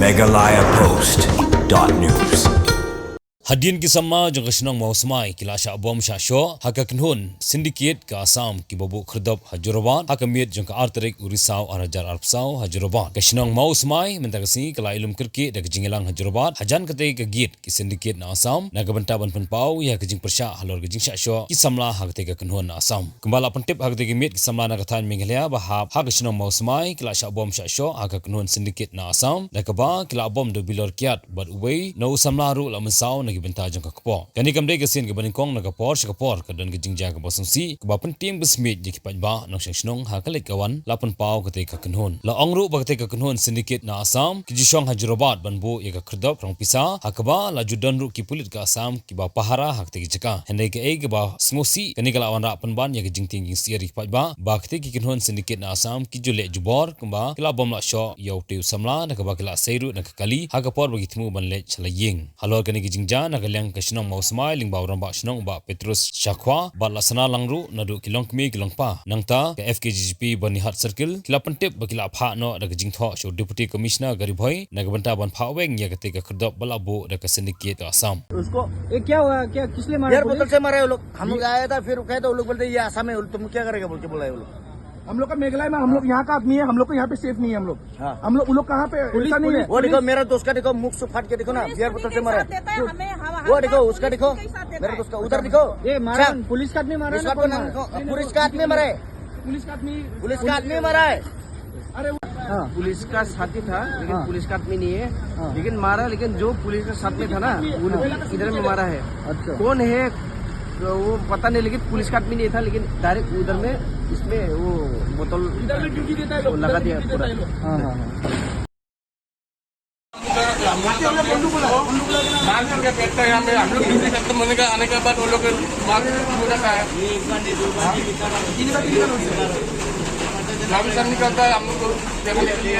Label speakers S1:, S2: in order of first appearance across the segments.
S1: megalayapost.news.
S2: Hadian kisama jang kasinang mausmai kilasha bom shasho hakakinhun syndicate ka Assam ki babu khrdab Hajurabat hakamit jang ka artarik urisau arajar arpsau Hajurabat kasinang mausmai mentagasi kala ilum kirki dak jingelang Hajurabat hajan kate ka git ki syndicate na Assam nagabanta ban penpau ya kajing persha halor kajing shasho ki samla hakate ka kinhun na Assam kembala pentip hakate ki mit ki samla na kathan Meghalaya bahab hakasinang mausmai kilasha bom shasho hakakinhun syndicate na Assam nakaba kila bom do bilor kiat but away no samla ru la mensau benta jang ka kapo kani kamde ka sin ka baningkong na kapor sa kapor ka don ka jingja ka bosungsi ka ba pentim besmit ji kipat ba nong shnong ha kalik kawan lapan pau ka te ka kanhon la ongru ba te ka kanhon syndicate na Assam ki jishong Hajurabat banbu ya ka khrdop rong pisa hakaba la judan ru ki pulit ka Assam ki ba pahara hak te ki jaka hende ka e ka ba smosi kani kala wan ra panban ya ka jingting jing siari kipat ba ka te ki kanhon syndicate na Assam ki jule jubor kamba kila bom la sho yau te samla na ka ba kila seiru na ka kali hakapor bagi timu ban le chalaying halor kani ki jingja nagalang kasinong mausmai lingbaw ramba sinong ba Petrus Shakwa ba lasana langru nadu kilong kmi kilong pa nangta ka FKGGP banihat circle kila pentip ba kila pha no da jingtho show deputy commissioner garibhoi nagabanta ban phaweng ya kate ka khrdop balabo da ka syndicate Assam
S3: उसको ये क्या हुआ क्या किसने मारा
S4: यार बोतल से मारे वो लोग हम लोग आया था फिर कहे तो वो लोग बोलते ये आसाम है तुम क्या करेगा बोल के बोला है वो लोग
S3: हम लोग का मेघालय में हम लोग यहाँ का आदमी है हम लोग को यहाँ पे सेफ नहीं है हम लोग हम लोग कहाँ पे ऐसा नहीं है
S4: वो देखो मेरा दोस्त का देखो मुख से फाट के देखो ना बियर बोतल से मारा वो देखो उसका देखो मेरा दोस्त का उधर देखो
S3: ये मारा पुलिस का आदमी मारा
S4: पुलिस का आदमी मारा है
S3: पुलिस का
S4: आदमी मारा है
S3: अरे
S5: पुलिस का साथी था लेकिन पुलिस का आदमी नहीं है लेकिन मारा लेकिन जो पुलिस के साथ में था ना वो इधर में मारा है
S3: अच्छा
S5: कौन है तो वो पता नहीं लेकिन पुलिस का आदमी नहीं था लेकिन डायरेक्ट उधर में इसमें वो बोतल लगा दिया पूरा
S6: मार करके बैठता है यहाँ पे हम लोग ड्यूटी खत्म होने का आने के बाद वो लोग मार रखा है सर निकलता है हम लोग को देखने के लिए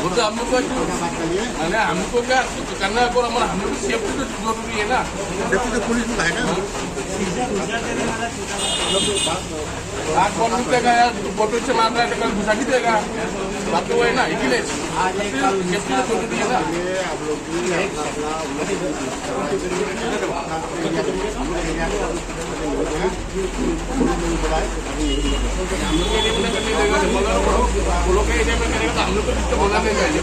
S6: वो तो हम लोग को हमको क्या करना है और हमारा हम लोग सेफ्टी तो जरूरी है ना सेफ्टी तो पुलिस में है ना आग बंद नहीं देगा यार बोतल से मार रहा है कल घुसा भी देगा बात तो वो है ना इसीलिए सेफ्टी तो जरूरी है ना वो लोग एरिया में करेगा तो हम लोग को डिस्टर्ब होना नहीं चाहिए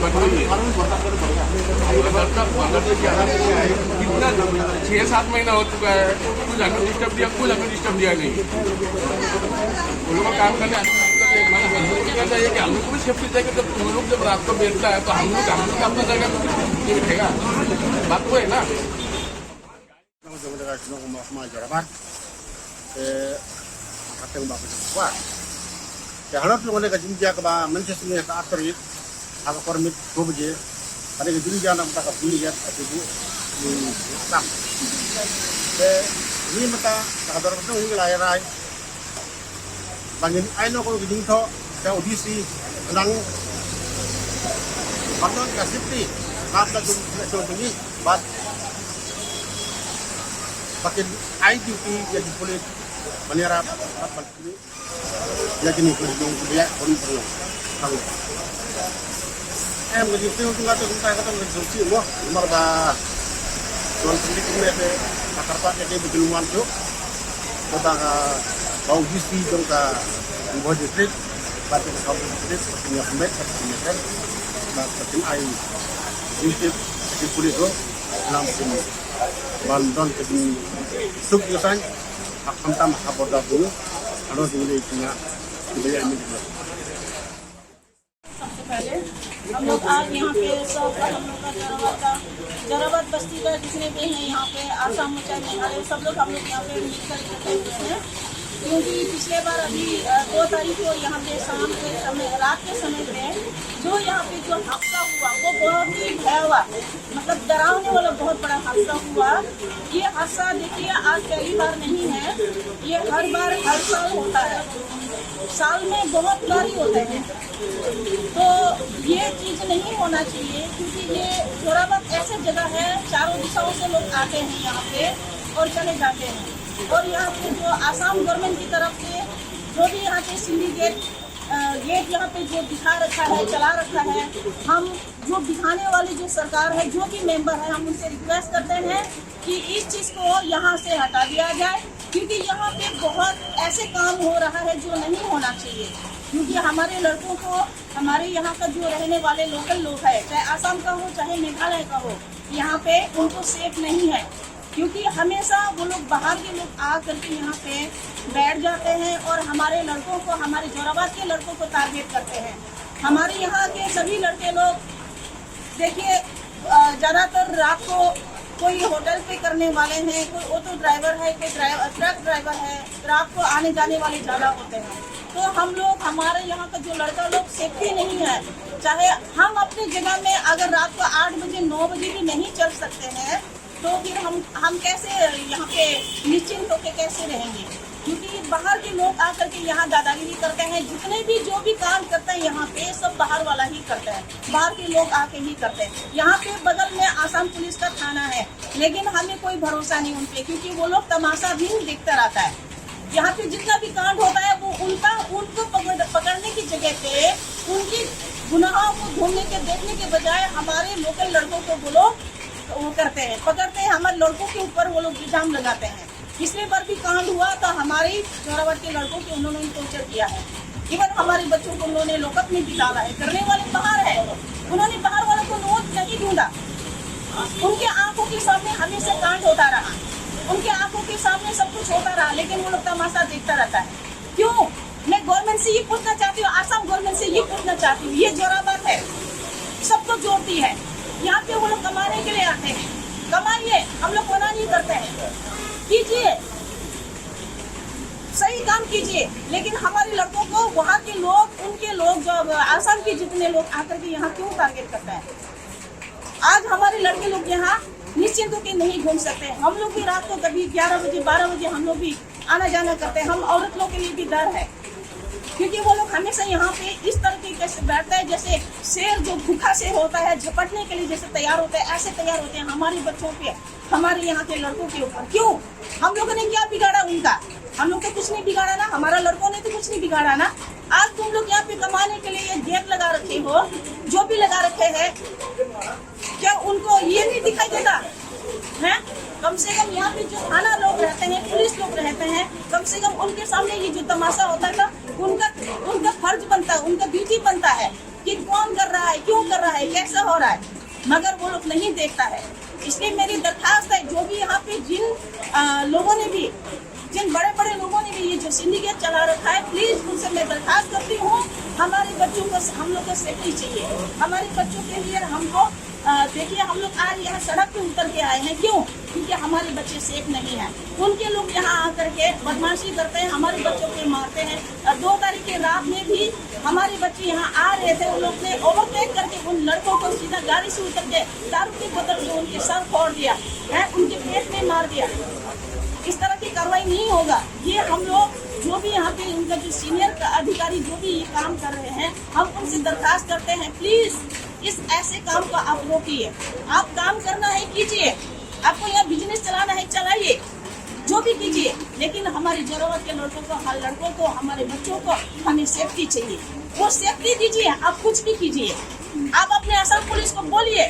S6: कितना 6-7 महीना हो चुका है कुछ हमें डिस्टर्ब दिया कुछ हमें डिस्टर्ब दिया नहीं वो लोग का काम करने चाहिए कि हम लोग को भी सेफ्टी चाहिए जब तुम लोग जब रात को बैठता है तो हम लोग अपना जगह तो बैठेगा बात वो है ना
S7: harap lu mereka jinja ke bawah Manchester ke atas ini, apa kormit 2 biji, ada ke jinja nak tak beli ya, tapi bu, tak. Ini mata tak ada orang tu layar ay, bangin ay no kalau jinja ke audisi, nang, bangun kasih ti, apa tu ini, bat, pakai IDP jadi polis, menyerap apa ini. Ya gini kerjung dia pun perlu tahu. Menjadi tu nggak tahu kita menjadi loh, mereka tuan sendiri kemana Jakarta jadi berjuluan tu, kita bau gizi kita buat distrik, baca kaum distrik, punya kemet, punya kan, macam air, gizi di kulit tu, langsung bandon ke di sub jualan, akan tambah apa dah tu, kalau dulu punya
S8: सबसे पहले हम लोग आज यहाँ पे सब हम लोग का जराबाद बस्ती का जितने भी हैं यहाँ पे आसाम मुचाई मेघालय सब लोग हम लोग यहाँ पे मिलकर इकट्ठे हुए हैं क्योंकि पिछले बार अभी 2 तारीख को यहाँ पे शाम के समय रात के समय पे जो यहाँ पे जो हादसा हुआ वो बहुत ही भयावह मतलब डरावने वाला बहुत बड़ा हादसा हुआ। ये हादसा देखिए आज पहली बार नहीं है, ये हर बार हर साल होता है, साल में बहुत बार ही होता है। तो ये चीज़ नहीं होना चाहिए क्योंकि ये जोराबाद ऐसे जगह है चारों दिशाओं से लोग आते हैं यहाँ पे और चले जाते हैं और यहाँ पे जो आसाम गवर्नमेंट की तरफ से जो भी यहाँ पे सिंडिकेट गेट यहाँ पे जो दिखा रखा है, चला रखा है, हम जो दिखाने वाले जो सरकार है, जो भी मेंबर है, हम उनसे रिक्वेस्ट करते हैं कि इस चीज़ को यहाँ से हटा दिया जाए, क्योंकि यहाँ पे बहुत ऐसे काम हो रहा है जो नहीं होना चाहिए। क्योंकि हमारे लड़कों को, हमारे यहाँ का जो रहने वाले लोकल लोग है, चाहे आसाम का हो चाहे मेघालय का हो, यहाँ पे उनको सेफ नहीं है। क्योंकि हमेशा वो लोग बाहर के लोग आ करके यहाँ पे बैठ जाते हैं और हमारे लड़कों को, हमारे जोराबाद के लड़कों को टारगेट करते हैं। हमारे यहाँ के सभी लड़के लोग देखिए, ज़्यादातर रात को कोई होटल पे करने वाले हैं, कोई ऑटो ड्राइवर है, कोई ट्रक ड्राइवर है, रात को आने जाने वाले ज़्यादा होते हैं। तो हम लोग, हमारे यहाँ का जो लड़का लोग सेफ्टी नहीं है। चाहे हम अपनी जगह में अगर रात को 8 बजे 9 बजे भी नहीं चल सकते हैं, तो फिर हम कैसे यहाँ पे निश्चिंत होकर कैसे रहेंगे? क्योंकि बाहर के लोग आकर के यहाँ दादागिरी करते हैं। जितने भी जो भी काम करते हैं यहाँ पे, सब बाहर वाला ही करते हैं, बाहर के लोग आके ही करते हैं। यहाँ पे बगल में आसाम पुलिस का थाना है, लेकिन हमें कोई भरोसा नहीं उन पे, क्योंकि वो लोग तमाशा भी देखता रहता है। यहाँ पे जितना भी कांड होता है वो उनको पकड़ने की जगह पे उनकी गुनाहों को ढूंढने के, देखने के बजाय हमारे लोकल लड़कों को वो लोग वो करते हैं, पकड़ते हैं, हमारे लड़कों के ऊपर वो लोग इल्जाम लगाते हैं। पिछली बार भी कांड हुआ तो हमारे जोराबाद के लड़कों के उन्होंने टॉर्चर किया है। इवन हमारे बच्चों को उन्होंने लॉकअप में भी डाला है। करने वाले बाहर है, उन्होंने बाहर वालों को नोट नहीं ढूंढा। उनके आंखों के सामने हमेशा कांड होता रहा, उनके आंखों के सामने सब कुछ होता रहा, लेकिन वो लोग तमाशा देखता रहता है। क्यों? मैं गवर्नमेंट से ये पूछना चाहती हूँ, आसाम गवर्नमेंट से ये पूछना चाहती हूँ, ये जोराबाद है, सबको जोड़ती है। यहाँ पे वो लोग कमाने के लिए आते हैं, कमाइए, हम लोग मना नहीं करते हैं, कीजिए, सही काम कीजिए। लेकिन हमारे लड़कों को वहाँ के लोग, उनके लोग, जो आसाम के जितने लोग आकर के यहाँ क्यों टारगेट करते हैं? आज हमारे लड़के लोग यहाँ निश्चिंत होकर नहीं घूम सकते। हम लोग भी रात को कभी 11 बजे 12 बजे हम लोग भी आना जाना करते हैं। हम औरत लोग के लिए भी डर है, क्योंकि वो लोग हमेशा यहाँ पे इस तरीके से बैठता है जैसे शेर जो भूखा शेर होता है, झपटने के लिए जैसे तैयार होते हैं, ऐसे तैयार होते हैं हमारे बच्चों पे, हमारे यहाँ के लड़कों के ऊपर। क्यों? हम लोगों ने क्या बिगाड़ा उनका? हम लोग तो कुछ नहीं बिगाड़ा ना, हमारा लड़कों ने तो कुछ नहीं बिगाड़ा ना। आज तुम लोग यहाँ पे कमाने के लिए ये गेट लगा रखे हो, जो भी लगा रखे हैं, क्या उनको ये नहीं दिखाई देता है? कम से कम यहाँ पे जो थाना लोग रहते हैं, पुलिस लोग रहते हैं, कम से कम उनके सामने ये जो तमाशा होता था, उनका फर्ज बनता है, उनका ड्यूटी बनता है कि कौन कर रहा है, क्यों कर रहा है, कैसा हो रहा है, मगर वो लोग नहीं देखता है। इसलिए मेरी दरखास्त है, जो भी यहाँ पे जिन लोगों ने भी, जिन बड़े बड़े लोगों ने भी ये जो सिंडिकेट चला रखा है, प्लीज उनसे मैं दरखास्त करती हूँ, हमारे बच्चों को, हम लोग को सेफ्टी चाहिए। हमारे बच्चों के लिए हमको देखिए, हम लोग आज यहाँ सड़क पे उतर के आए हैं। क्यों? क्योंकि हमारे बच्चे सेफ नहीं हैं। उनके लोग यहाँ आकर के बदमाशी करते हैं, हमारे बच्चों को मारते हैं। 2 तारीख के रात में भी हमारे बच्चे यहाँ आ रहे थे, उन लोग ने ओवरटेक करके उन लड़कों को सीधा गाड़ी से उतर के दारू की बोतल से उनके सर फोड़ दिया है, उनके पेट में मार दिया। इस तरह की कार्रवाई नहीं होगा। ये हम लोग जो भी यहाँ पे उनका जो सीनियर अधिकारी जो भी ये काम कर रहे हैं, हम उनसे दरखास्त करते हैं, प्लीज इस ऐसे काम को आप रोकिए। आप काम करना है कीजिए, आपको यहाँ बिजनेस चलाना है चलाइए, जो भी कीजिए, लेकिन हमारी जरूरत के लड़कों को, हर लड़कों को, हमारे बच्चों को हमें सेफ्टी चाहिए। वो सेफ्टी दीजिए, आप कुछ भी कीजिए। आप अपने असम पुलिस को बोलिए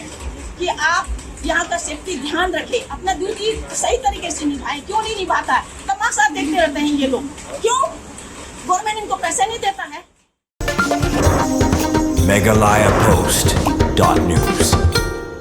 S8: कि आप यहाँ का सेफ्टी ध्यान रखे, अपना ड्यूटी सही तरीके से निभाए। क्यों नहीं निभाता है? तमाशा देखते रहते हैं ये लोग। क्यों? गवर्नमेंट इनको पैसे नहीं देता है।
S1: MeghalayaPost.news